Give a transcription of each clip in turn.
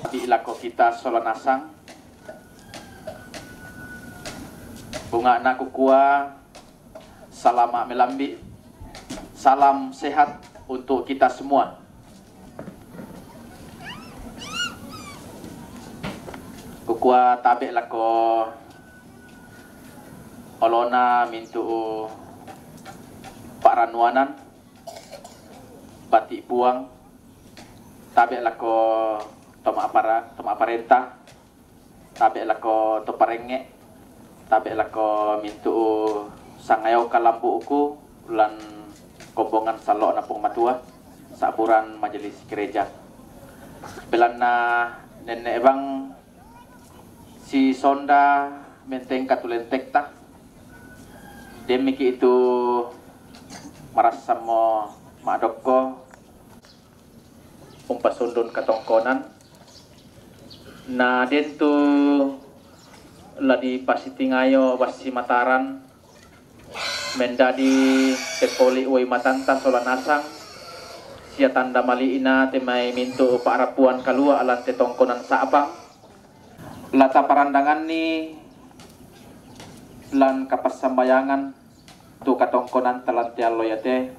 Di ilako kita Solanasang, bunga anak kukua, salama melambi, salam sehat untuk kita semua. Kukua tabe lako olona mintu Pak Ranuanan, batik buang, tabe lako toma aparenta, tabe lako toparenge, tabe lako mintu sangayau kalambu uku ulan kombongan salok napung matua saburan majelis gereja. Belana nenek bang si sonda menteng katulentek ta demiki itu marasa mo madokko umpasundun katongkonan na dento ladi pasitingayo wasi Mataran mendadi pepoli uai matanta solanasang sia tanda maliina temai mintu paarapuan kalua alan te tongkonan saabang lata parandangan ni lan kapas sambayangan tu katongkonan talan tialo yate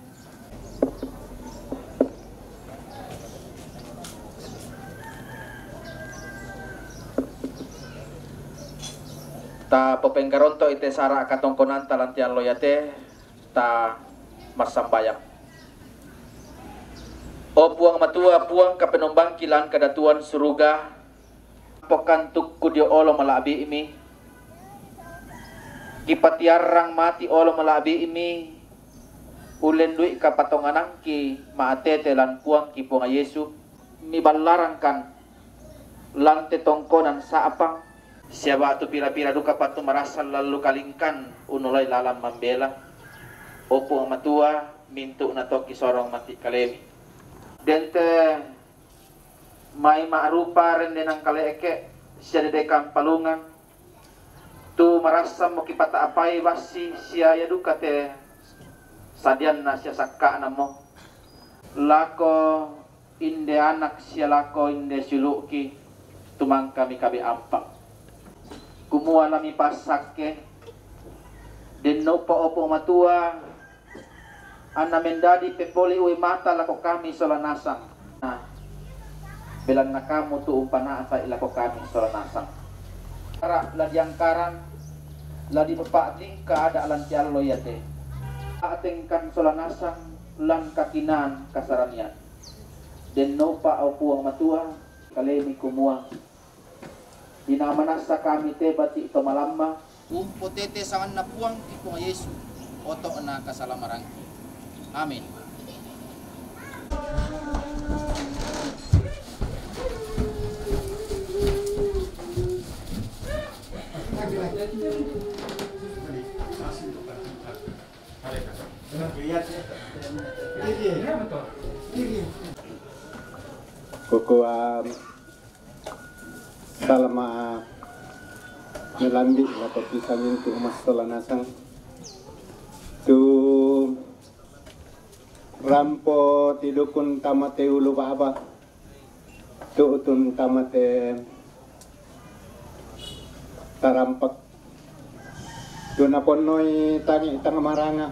ta popenggaronto ite sara katongkonan talan tialo yate ta masambayang o puang matua puang kapenombang kilan kadatuan suruga pokan tukku dio olo malabi imi kipatiarang mati olo malabi imi ulen dui kapatonganang ki maatete lan puang ki puang Yesu mi balarangkan lan tetongkonan saapang siapa tu pira-pira duka patu marasal lalu kalingkan unulay lalam mambela o puang matua mintu na toki sorong mati kalemi dente may maarupa rin din ang kaleeke siya dedekang palungan tu marasam mo kipataapay basi siya yaduka te sadian na siya sakka na mo lako inde anak siya lako inde suluki tumang kami kabi ampak kumuha lami pasake dinno pa opo matua ana mendadi pepoli uy mata lako kami solanasang bilang nakamu tu umpana sa ilako kami solanasang para ladyang karan ladi papating kaadaan tialo yate atingkan solanasang lan kakinan kasaranian den no pa au puang matua kalemi kumuang dinamanasa kami te bati ito malamma umpotete sangan na puang tipo nga Yesu oto na kasalamarang amin. Kukuha salama melambi atau pisang untuk masalah nasang tu rampo tidukun tamate ulu baba tu utun tamate tarampak tu naponoi tangi tanga maranga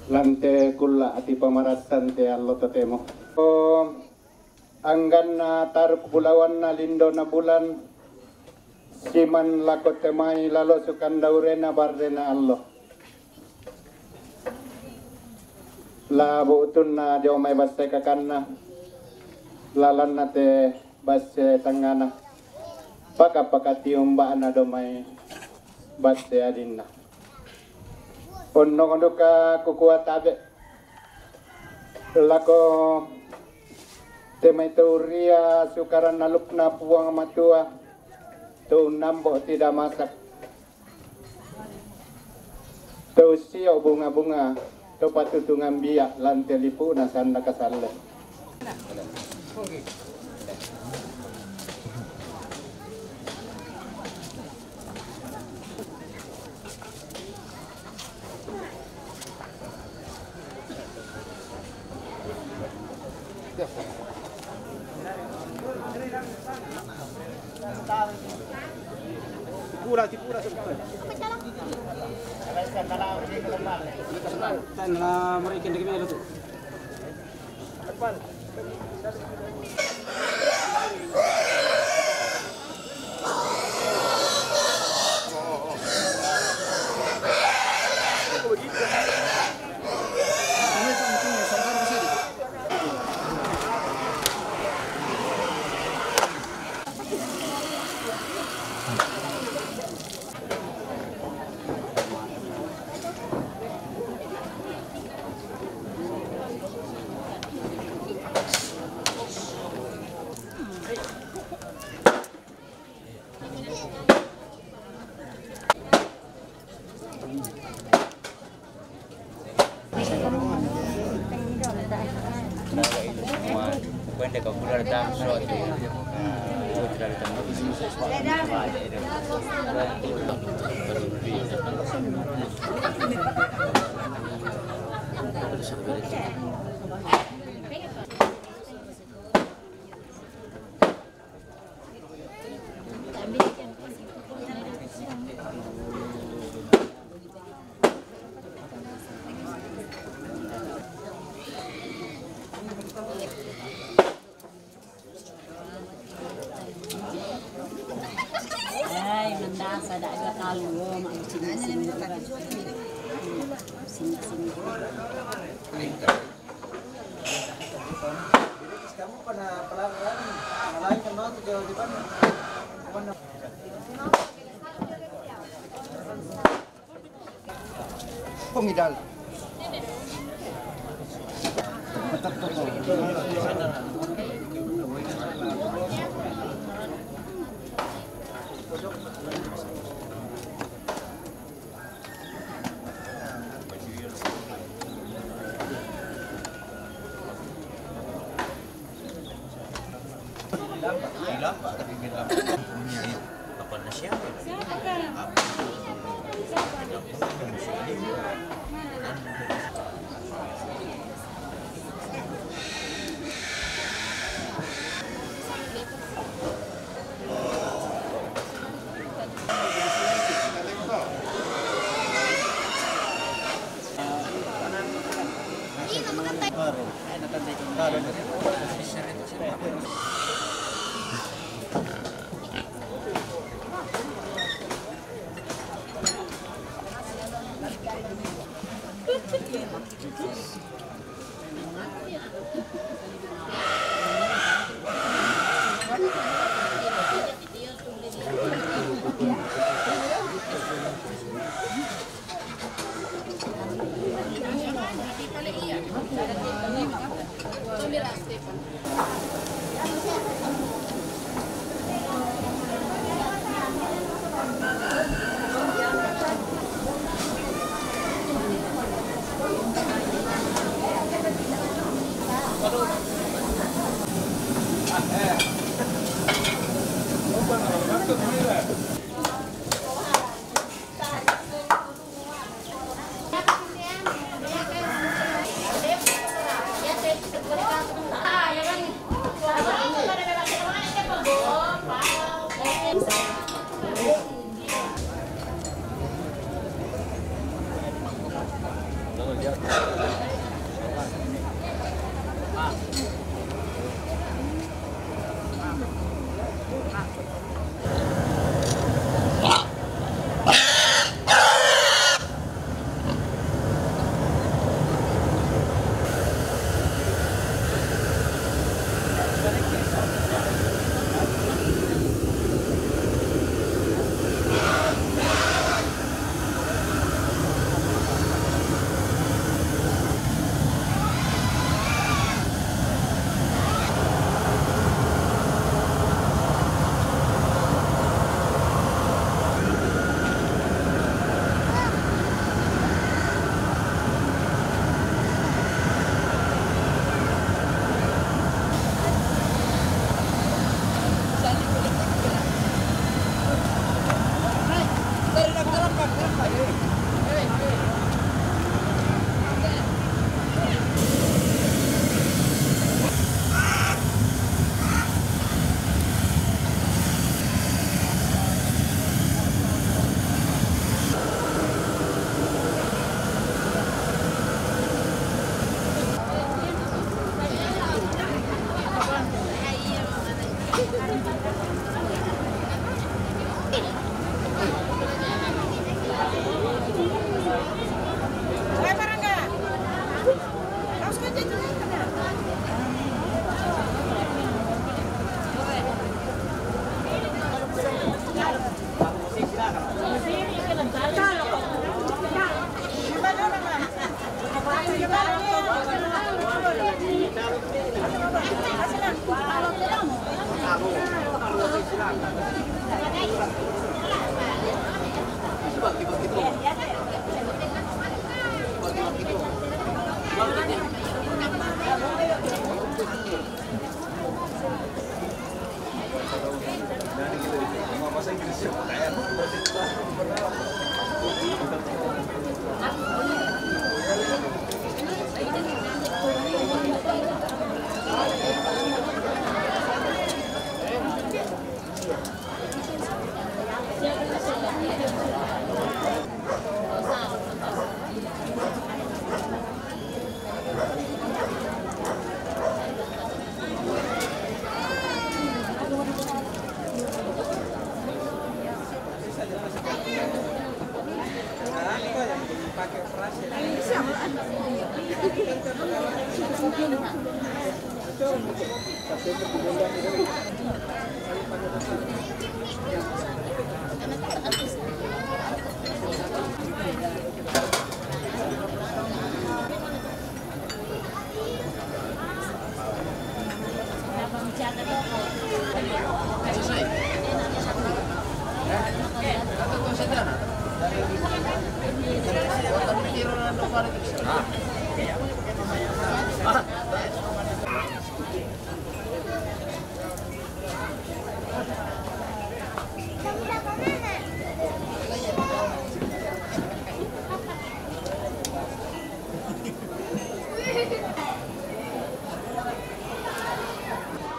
lante kulla ati pamaratan te allo totemo anggan na taruk pulauan na lindo na bulan siman lakot temai lalo sukan daurena bardena allo la buutun na dio may basse kakanna lalan na te basse tangana paka tiumbaan na do may basse adinna onno konduka kukuha tabe lako temay teoria sukaran naluk na puang matua tu nambo tidak masak tu siyo bunga-bunga tu patutungan biak lan telipu na sanda kasalle Tipura na marikin dikit meron tu. Kwende kakula damu sote. Putra ditambah mendasa ada agak kalu mak sini Kamu pernah pelanggan lain kenal tuh di mana? Pemidal.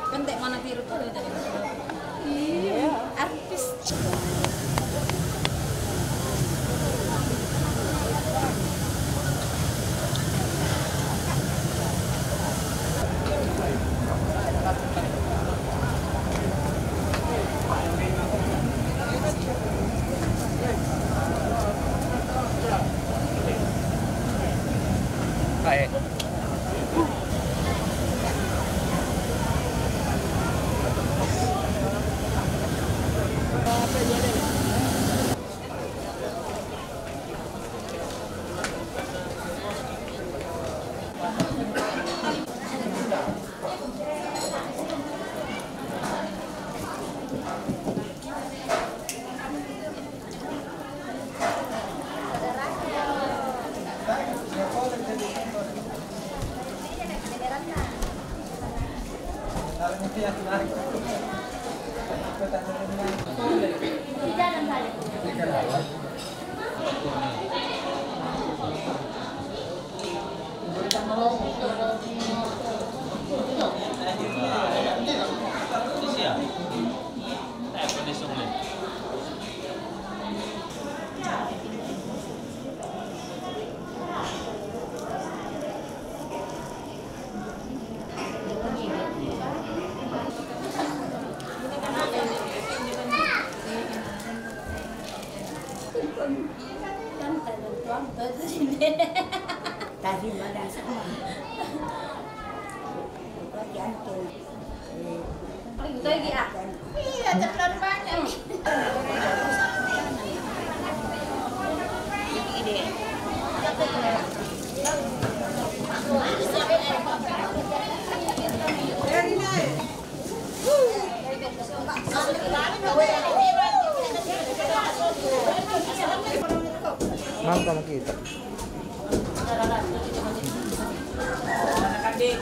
Kentek mana biru tuh dari iya artis. Baik. Tadi mana sama? Jantung. Paling lagi ah. Iya, terlalu banyak. Ini. Ma'am, kamu kita. Adik,